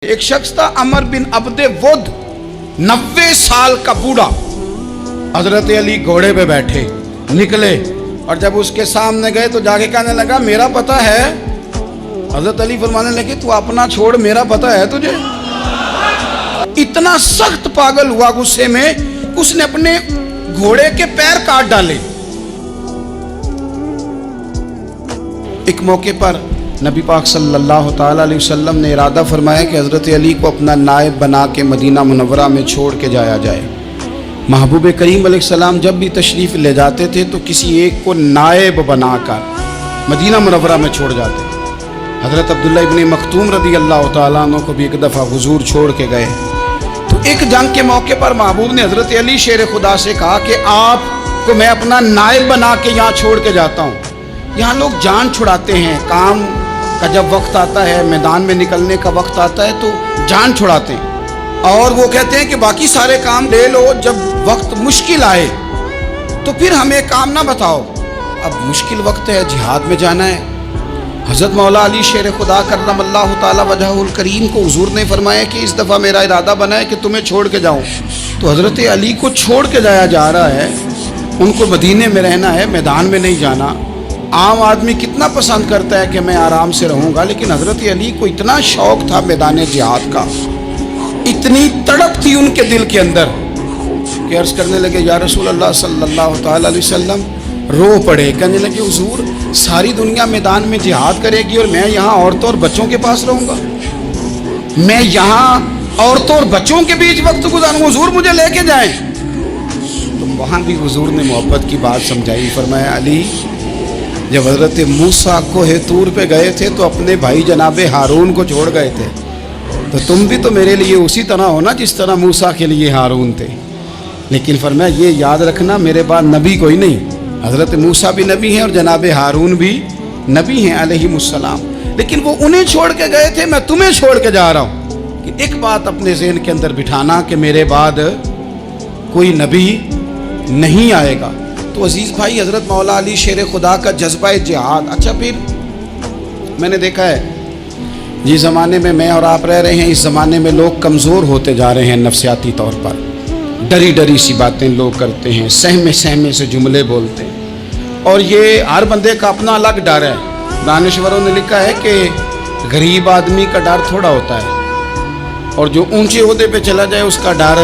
ایک شخص تھا عمر بن عبد ود، 90 سال کا بوڑھا. حضرت علی گھوڑے پہ بیٹھے نکلے اور جب اس کے سامنے گئے تو جا کے کہنے لگا میرا پتہ ہے. حضرت علی فرمانے لگے تو اپنا چھوڑ، میرا پتہ ہے تجھے. اتنا سخت پاگل ہوا غصے میں، اس نے اپنے گھوڑے کے پیر کاٹ ڈالے. ایک موقع پر نبی پاک صلی اللہ تعالی علیہ وسلم نے ارادہ فرمایا کہ حضرت علی کو اپنا نائب بنا کے مدینہ منورہ میں چھوڑ کے جایا جائے. محبوب کریم علیہ السلام جب بھی تشریف لے جاتے تھے تو کسی ایک کو نائب بنا کر مدینہ منورہ میں چھوڑ جاتے. حضرت عبداللہ ابن مختوم رضی اللہ تعالیٰ عنہ کو بھی ایک دفعہ حضور چھوڑ کے گئے تو ایک جنگ کے موقع پر محبوب نے حضرت علی شیر خدا سے کہا کہ آپ کو میں اپنا نائب بنا کے یہاں چھوڑ کے جاتا ہوں. یہاں لوگ جان چھڑاتے ہیں، کام کا جب وقت آتا ہے، میدان میں نکلنے کا وقت آتا ہے تو جان چھڑاتے ہیں، اور وہ کہتے ہیں کہ باقی سارے کام لے لو، جب وقت مشکل آئے تو پھر ہمیں کام نہ بتاؤ. اب مشکل وقت ہے، جہاد میں جانا ہے. حضرت مولا علی شیر خدا کرم اللہ تعالی وجہہ الکریم کو حضور نے فرمایا کہ اس دفعہ میرا ارادہ بنا ہے کہ تمہیں چھوڑ کے جاؤں. تو حضرت علی کو چھوڑ کے جایا جا رہا ہے، ان کو مدینے میں رہنا ہے، میدان میں نہیں جانا. عام آدمی کتنا پسند کرتا ہے کہ میں آرام سے رہوں گا، لیکن حضرت علی کو اتنا شوق تھا میدان جہاد کا، اتنی تڑپ تھی ان کے دل کے اندر کہ عرض کرنے لگے یا رسول اللہ صلی اللہ تعالی علیہ وسلم. رو پڑے، کہنے لگے حضور ساری دنیا میدان میں جہاد کرے گی اور میں یہاں عورتوں اور بچوں کے پاس رہوں گا، میں یہاں عورتوں اور بچوں کے بیچ وقت گزاروں، حضور مجھے لے کے جائیں. تو وہاں بھی حضور نے محبت کی بات سمجھائی. فرمایا علی جب حضرت موسیٰ کوہ طور پہ گئے تھے تو اپنے بھائی جناب ہارون کو چھوڑ گئے تھے، تو تم بھی تو میرے لیے اسی طرح ہو نا جس طرح موسیٰ کے لیے ہارون تھے. لیکن فرمایا یہ یاد رکھنا میرے بعد نبی کوئی نہیں. حضرت موسیٰ بھی نبی ہیں اور جناب ہارون بھی نبی ہیں علیہم السلام، لیکن وہ انہیں چھوڑ کے گئے تھے، میں تمہیں چھوڑ کے جا رہا ہوں. کہ ایک بات اپنے ذہن کے اندر بٹھانا کہ میرے بعد کوئی نبی نہیں آئے گا. تو عزیز بھائی حضرت مولا علی شیر خدا کا جذبہ جہاد. اچھا پھر میں نے دیکھا ہے جس زمانے میں اور آپ رہ رہے ہیں، اس زمانے میں لوگ کمزور ہوتے جا رہے ہیں نفسیاتی طور پر. ڈری ڈری سی باتیں لوگ کرتے ہیں، سہمے سہمے سے جملے بولتے ہیں، اور یہ ہر بندے کا اپنا الگ ڈر ہے. دانشوروں نے لکھا ہے کہ غریب آدمی کا ڈر تھوڑا ہوتا ہے اور جو اونچے عہدے پہ چلا جائے اس کا ڈر،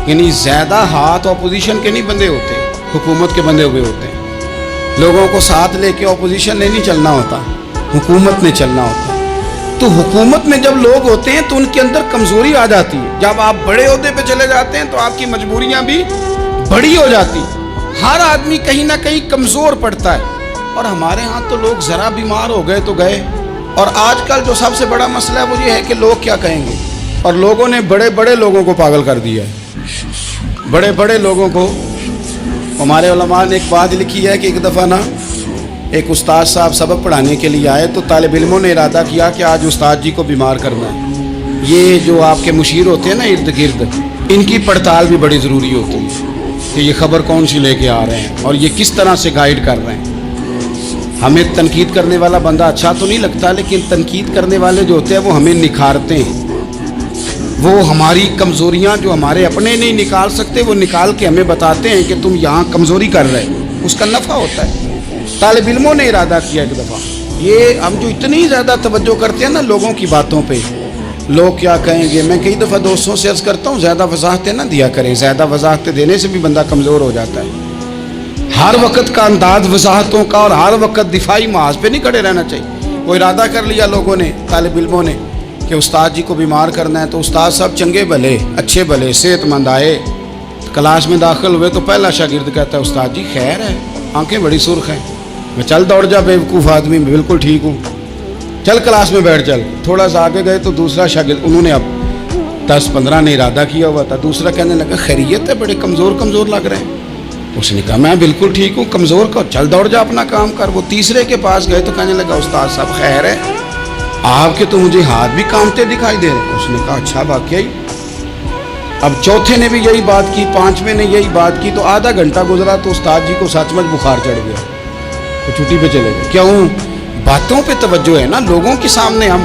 یعنی زیادہ ہاتھ اپوزیشن کے نہیں بندے ہوتے، حکومت کے بندے ہوئے ہوتے ہیں. لوگوں کو ساتھ لے کے اپوزیشن نے نہیں چلنا ہوتا، حکومت نے چلنا ہوتا. تو حکومت میں جب لوگ ہوتے ہیں تو ان کے اندر کمزوری آ جاتی ہے. جب آپ بڑے عہدے پہ چلے جاتے ہیں تو آپ کی مجبوریاں بھی بڑی ہو جاتی. ہر آدمی کہیں نہ کہیں کمزور پڑتا ہے. اور ہمارے ہاں تو لوگ ذرا بیمار ہو گئے تو گئے. اور آج کل جو سب سے بڑا مسئلہ ہے وہ یہ ہے کہ لوگ کیا کہیں گے، اور لوگوں نے بڑے بڑے لوگوں کو پاگل کر دیا ہے. بڑے بڑے لوگوں کو. ہمارے علماء نے ایک بات لکھی ہے کہ ایک دفعہ نا ایک استاد صاحب سبق پڑھانے کے لیے آئے تو طالب علموں نے ارادہ کیا کہ آج استاد جی کو بیمار کرنا ہے. یہ جو آپ کے مشیر ہوتے ہیں نا ارد گرد، ان کی پڑتال بھی بڑی ضروری ہوتی ہے کہ یہ خبر کون سی لے کے آ رہے ہیں اور یہ کس طرح سے گائیڈ کر رہے ہیں. ہمیں تنقید کرنے والا بندہ اچھا تو نہیں لگتا، لیکن تنقید کرنے والے جو ہوتے ہیں وہ ہمیں نکھارتے ہیں. وہ ہماری کمزوریاں جو ہمارے اپنے نہیں نکال سکتے وہ نکال کے ہمیں بتاتے ہیں کہ تم یہاں کمزوری کر رہے، اس کا نفع ہوتا ہے. طالب علموں نے ارادہ کیا ایک دفعہ، یہ ہم جو اتنی زیادہ توجہ کرتے ہیں نا لوگوں کی باتوں پہ، لوگ کیا کہیں گے. میں کئی دفعہ دوستوں سے عرض کرتا ہوں زیادہ وضاحتیں نہ دیا کریں، زیادہ وضاحتیں دینے سے بھی بندہ کمزور ہو جاتا ہے. ہر وقت کا انداز وضاحتوں کا اور ہر وقت دفاعی محاذ پہ نہیں کھڑے رہنا چاہیے. وہ ارادہ کر لیا لوگوں نے، طالب علموں نے، کہ استاد جی کو بیمار کرنا ہے. تو استاد صاحب چنگے بھلے اچھے بھلے صحت مند آئے، کلاس میں داخل ہوئے تو پہلا شاگرد کہتا ہے استاد جی خیر ہے، آنکھیں بڑی سرخ ہیں. میں چل دوڑ جا بیوقوف آدمی، میں بالکل ٹھیک ہوں، چل کلاس میں بیٹھ چل. تھوڑا سا آگے گئے تو دوسرا شاگرد، انہوں نے اب 10-15 نے ارادہ کیا ہوا تھا، دوسرا کہنے لگا خیریت ہے، بڑے کمزور کمزور لگ رہے ہیں. اس نے کہا میں بالکل ٹھیک ہوں، کمزور کا چل دوڑ جا اپنا کام کر. وہ تیسرے کے پاس گئے تو کہنے لگا استاد صاحب خیر ہے، آپ کے تو مجھے ہاتھ بھی کامتے دکھائی دے رہے. اس نے کہا اچھا واقعی. اب چوتھے نے بھی یہی بات کی، پانچویں نے یہی بات کی. تو آدھا گھنٹہ گزرا تو استاد جی کو سچ مچ بخار چڑھ گیا تو چھٹی پہ چلے گئے. کیوں؟ باتوں پہ توجہ ہے نا. لوگوں کے سامنے ہم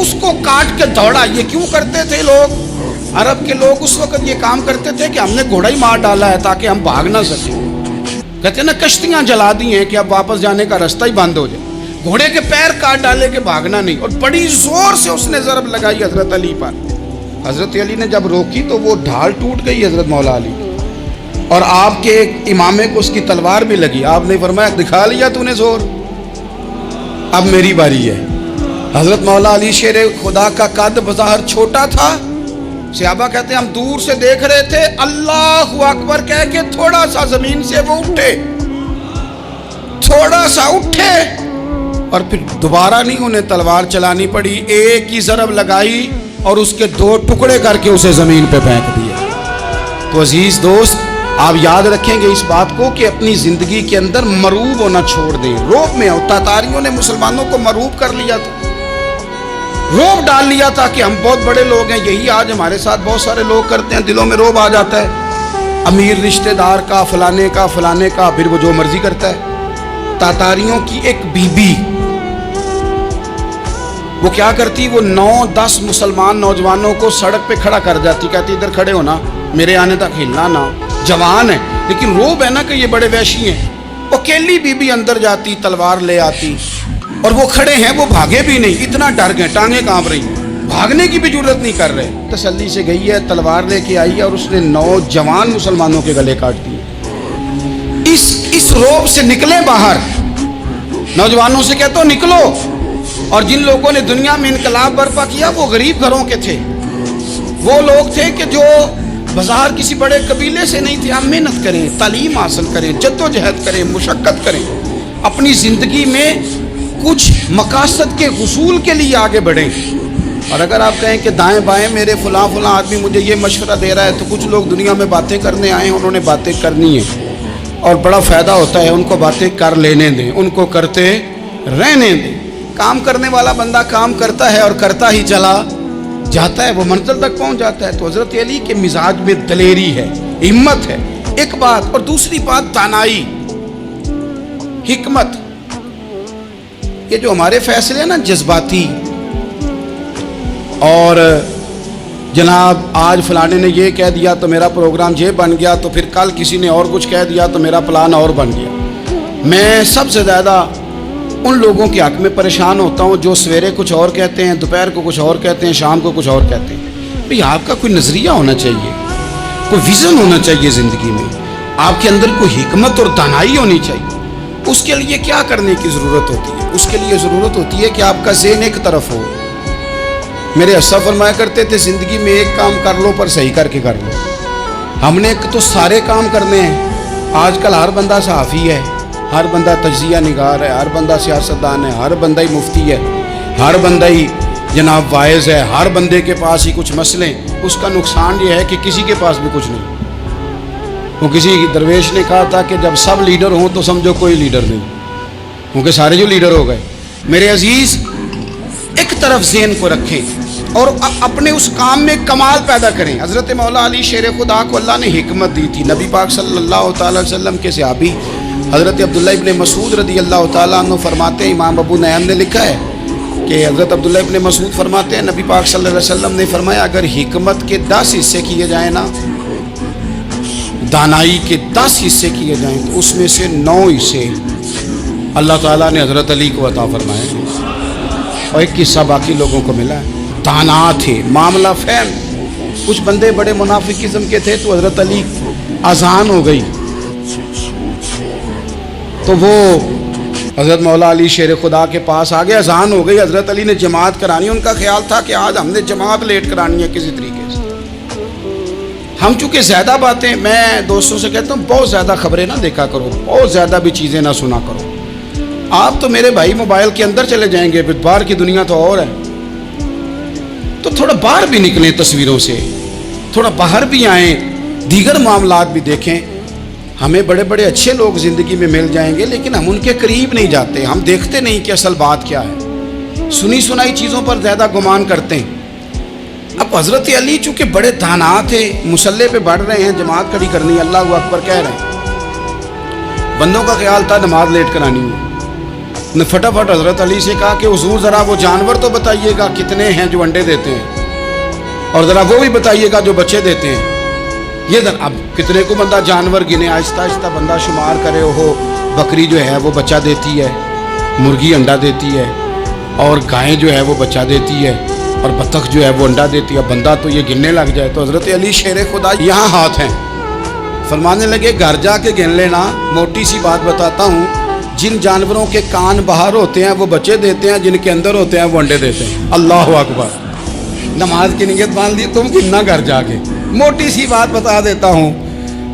اس کو کاٹ کے دوڑا. یہ کیوں کرتے تھے لوگ؟ عرب کے لوگ اس وقت یہ کام کرتے تھے کہ ہم نے گھوڑا ہی مار ڈالا ہے تاکہ ہم بھاگ نہ سکیں. کہتے ہیں نا کشتیاں جلا دی ہیں کہ اب واپس جانے کا راستہ ہی بند ہو جائے. گھوڑے کے پیر کاٹ ڈالے کہ بھاگنا نہیں. اور بڑی زور سے اس نے ضرب لگائی حضرت علی پر. حضرت علی نے جب روکی تو وہ ڈھال ٹوٹ گئی حضرت مولا علی. اور آپ کے امامے کو اس کی تلوار بھی لگی. آپ نے فرمایا دکھا لیا تو نے زور, اب میری باری ہے. حضرت مولا علی شیر خدا کا قد بظاہر چھوٹا تھا. صحابہ کہتے ہیں ہم دور سے دیکھ رہے تھے, اللہ اکبر کہہ کے تھوڑا سا زمین سے وہ اٹھے, تھوڑا سا اٹھے, اور پھر دوبارہ نہیں انہیں تلوار چلانی پڑی. ایک ہی ضرب لگائی اور اس کے 2 ٹکڑے کر کے اسے زمین پہ پھینک دیا. تو عزیز دوست, آپ یاد رکھیں گے اس بات کو کہ اپنی زندگی کے اندر مروب ہونا چھوڑ دیں. روب میں تاتاریوں نے مسلمانوں کو مروب کر لیا تھا, روب ڈال لیا تھا کہ ہم بہت بڑے لوگ ہیں. یہی آج ہمارے ساتھ بہت سارے لوگ کرتے ہیں. دلوں میں روب آ جاتا ہے, امیر رشتہ دار کا, فلانے کا, پھر وہ جو مرضی کرتا ہے. تاتاریوں کی ایک بی بی وہ کیا کرتی, وہ 9-10 مسلمان نوجوانوں کو سڑک پہ کھڑا کر جاتی. کہتی ادھر کھڑے ہونا, میرے آنے تک ہلنا نہ. جوان ہے لیکن روب ہے نا کہ یہ بڑے وحشی ہیں. اکیلی بی بی اندر جاتی, تلوار لے آتی, اور وہ کھڑے ہیں, وہ بھاگے بھی نہیں, اتنا ڈر گئے, ٹانگیں کانپ رہی, بھاگنے کی بھی جرت نہیں کر رہے. تسلی سے گئی ہے, تلوار لے کے آئی ہے, اور اس نے 9 جوان مسلمانوں کے گلے کاٹ دیے. اس روب سے نکلے باہر. نوجوانوں سے کہتا ہوں نکلو. اور جن لوگوں نے دنیا میں انقلاب برپا کیا وہ غریب گھروں کے تھے. وہ لوگ تھے کہ جو بظاہر کسی بڑے قبیلے سے نہیں تھے. ہم محنت کریں, تعلیم حاصل کریں, جد و جہد کریں, مشقت کریں, اپنی زندگی میں کچھ مقاصد کے حصول کے لیے آگے بڑھیں. اور اگر آپ کہیں کہ دائیں بائیں میرے فلاں آدمی مجھے یہ مشورہ دے رہا ہے, تو کچھ لوگ دنیا میں باتیں کرنے آئے ہیں, انہوں نے باتیں کرنی ہیں اور بڑا فائدہ ہوتا ہے. ان کو باتیں کر لینے دیں, ان کو کرتے رہنے دیں. کام کرنے والا بندہ کام کرتا ہے اور کرتا ہی چلا جاتا ہے, وہ منزل تک پہنچ جاتا ہے. تو حضرت علی کے مزاج میں دلیری ہے, ہمت ہے, ایک بات. اور دوسری بات دانائی, حکمت. یہ جو ہمارے فیصلے ہیں نا جذباتی, اور جناب آج فلانے نے یہ کہہ دیا تو میرا پروگرام یہ بن گیا, تو پھر کل کسی نے اور کچھ کہہ دیا تو میرا پلان اور بن گیا. میں سب سے زیادہ ان لوگوں کے حق میں پریشان ہوتا ہوں جو سویرے کچھ اور کہتے ہیں, دوپہر کو کچھ اور کہتے ہیں, شام کو کچھ اور کہتے ہیں. بھئی آپ کا کوئی نظریہ ہونا چاہیے, کوئی ویژن ہونا چاہیے زندگی میں, آپ کے اندر کوئی حکمت اور دانائی ہونی چاہیے. اس کے لیے کیا کرنے کی ضرورت ہوتی ہے؟ اس کے لیے ضرورت ہوتی ہے کہ آپ کا ذہن ایک طرف ہو. میرے اسا فرمایا کرتے تھے زندگی میں ایک کام کر لو پر صحیح کر کے کر لو. ہم نے تو سارے کام کرنے ہیں. آج کل ہر بندہ صحافی ہے, ہر بندہ تجزیہ نگار ہے, ہر بندہ سیاستدان ہے, ہر بندہ ہی مفتی ہے, ہر بندہ ہی جناب واعظ ہے, ہر بندے کے پاس ہی کچھ مسئلے. اس کا نقصان یہ ہے کہ کسی کے پاس بھی کچھ نہیں. وہ کسی درویش نے کہا تھا کہ جب سب لیڈر ہوں تو سمجھو کوئی لیڈر نہیں, کیونکہ سارے جو لیڈر ہو گئے. میرے عزیز, ایک طرف ذہن کو رکھیں اور اپنے اس کام میں کمال پیدا کریں. حضرت مولا علی شیر خدا کو اللہ نے حکمت دی تھی. نبی پاک صلی اللہ تعالی وسلم کے صحابی حضرت عبداللہ ابن مسعود رضی اللہ تعالیٰ عنہ فرماتے ہیں, امام ابو نعیم نے لکھا ہے کہ حضرت عبداللہ ابن مسعود فرماتے ہیں نبی پاک صلی اللہ علیہ وسلم نے فرمایا اگر حکمت کے 10 حصے کیے جائیں نا, دانائی کے 10 حصے کیے جائیں, تو اس میں سے 9 حصے اللہ تعالیٰ نے حضرت علی کو عطا فرمائے, اور ایک حصہ باقی لوگوں کو ملا ہے. دانا تھے, معاملہ فہم. کچھ بندے بڑے منافق قسم کے تھے, تو حضرت علی اذان ہو گئی تو وہ حضرت مولا علی شیر خدا کے پاس آ گئے. اذان ہو گئی, حضرت علی نے جماعت کرانی. ان کا خیال تھا کہ آج ہم نے جماعت لیٹ کرانی ہے کسی طریقے سے. ہم چونکہ زیادہ باتیں, میں دوستوں سے کہتا ہوں بہت زیادہ خبریں نہ دیکھا کرو, بہت زیادہ بھی چیزیں نہ سنا کرو. آپ تو میرے بھائی موبائل کے اندر چلے جائیں گے, پھر باہر کی دنیا تو اور ہے. تو تھوڑا باہر بھی نکلیں تصویروں سے, تھوڑا باہر بھی آئیں, دیگر معاملات بھی دیکھیں. ہمیں بڑے بڑے اچھے لوگ زندگی میں مل جائیں گے, لیکن ہم ان کے قریب نہیں جاتے. ہم دیکھتے نہیں کہ اصل بات کیا ہے, سنی سنائی چیزوں پر زیادہ گمان کرتے ہیں. اب حضرت علی چونکہ بڑے دانا تھے, مسلح پہ بڑھ رہے ہیں, جماعت کھڑی کرنی, اللہ اکبر کہہ رہے ہیں. بندوں کا خیال تھا نماز لیٹ کرانی ہے. نے فٹافٹ حضرت علی سے کہا کہ حضور ذرا وہ جانور تو بتائیے گا کتنے ہیں جو انڈے دیتے ہیں، اور ذرا وہ بھی بتائیے گا جو بچے دیتے ہیں۔ یہ اب کتنے کو بندہ جانور گنے، آہستہ آہستہ بندہ شمار کرے، ہو بکری جو ہے وہ بچہ دیتی ہے، مرغی انڈا دیتی ہے، اور گائیں جو ہے وہ بچہ دیتی ہے، اور بطخ جو ہے وہ انڈا دیتی ہے، بندہ تو یہ گننے لگ جائے۔ تو حضرت علی شیر خدا یہاں ہاتھ ہیں، فرمانے لگے گھر جا کے گن لینا، موٹی سی بات بتاتا ہوں، جن جانوروں کے کان باہر ہوتے ہیں وہ بچے دیتے ہیں، جن کے اندر ہوتے ہیں وہ انڈے دیتے ہیں۔ اللہ اکبر، نماز کی نیت باندھ لی، تم گننا گھر جا کے۔ موٹی سی بات بتا دیتا ہوں،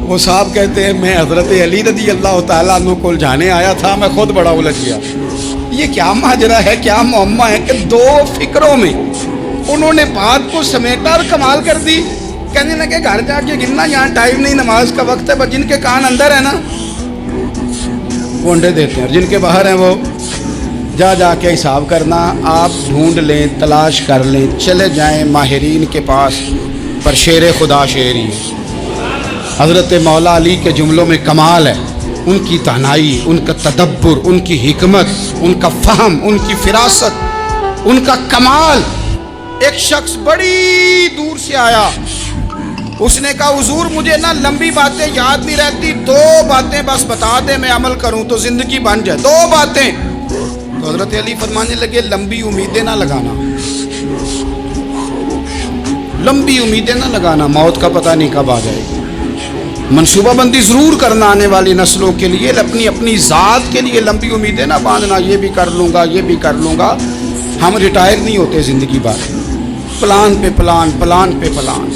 وہ صاحب کہتے ہیں میں حضرت علی رضی اللہ تعالیٰ عنہ کو الجھانے آیا تھا، میں خود بڑا الجھ گیا۔ یہ کیا ماجرا ہے، کیا معمہ ہے کہ دو فکروں میں انہوں نے بات کو سمیٹا اور کمال کر دی۔ کہنے لگے گھر جا کے گننا، یہاں ٹائم نہیں، نماز کا وقت ہے، بس جن کے کان اندر ہے نا وہ انڈے دیتے ہیں، جن کے باہر ہیں وہ جا جا کے حساب کرنا۔ آپ ڈھونڈ لیں، تلاش کر لیں، چلے جائیں ماہرین کے پاس، پر شیر خدا شیر ہی ہے۔ حضرت مولا علی کے جملوں میں کمال ہے، ان کی تنہائی، ان کا تدبر، ان کی حکمت، ان کا فہم، ان کی فراست، ان کا کمال۔ ایک شخص بڑی دور سے آیا، اس نے کہا حضور مجھے نا لمبی باتیں یاد نہیں رہتی، دو باتیں بس بتا دیں میں عمل کروں تو زندگی بن جائے، دو باتیں۔ تو حضرت علی فرمانے لگے لمبی امیدیں نہ لگانا، لمبی امیدیں نہ لگانا، موت کا پتہ نہیں کب آ جائے گی۔ منصوبہ بندی ضرور کرنا آنے والی نسلوں کے لیے، اپنی ذات کے لیے لمبی امیدیں نہ باندھنا، یہ بھی کر لوں گا، یہ بھی کر لوں گا۔ ہم ریٹائر نہیں ہوتے زندگی بھر، پلان پہ پلان، پلان پہ پلان۔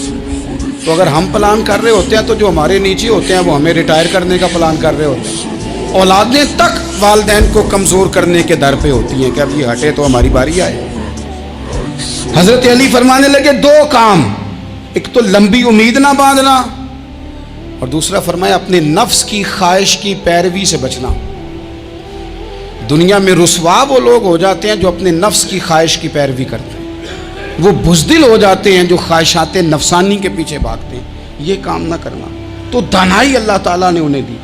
تو اگر ہم پلان کر رہے ہوتے ہیں تو جو ہمارے نیچے ہوتے ہیں وہ ہمیں ریٹائر کرنے کا پلان کر رہے ہوتے ہیں۔ اولادیں تک والدین کو کمزور کرنے کے در پہ ہوتی ہیں کہ اب یہ ہٹے تو ہماری باری آئے۔ حضرت علی فرمانے لگے دو کام، ایک تو لمبی امید نہ باندھنا، اور دوسرا فرمایا اپنے نفس کی خواہش کی پیروی سے بچنا۔ دنیا میں رسوا وہ لوگ ہو جاتے ہیں جو اپنے نفس کی خواہش کی پیروی کرتے ہیں، وہ بزدل ہو جاتے ہیں جو خواہشات نفسانی کے پیچھے بھاگتے ہیں۔ یہ کام نہ کرنا، تو دانائی اللہ تعالیٰ نے انہیں دی۔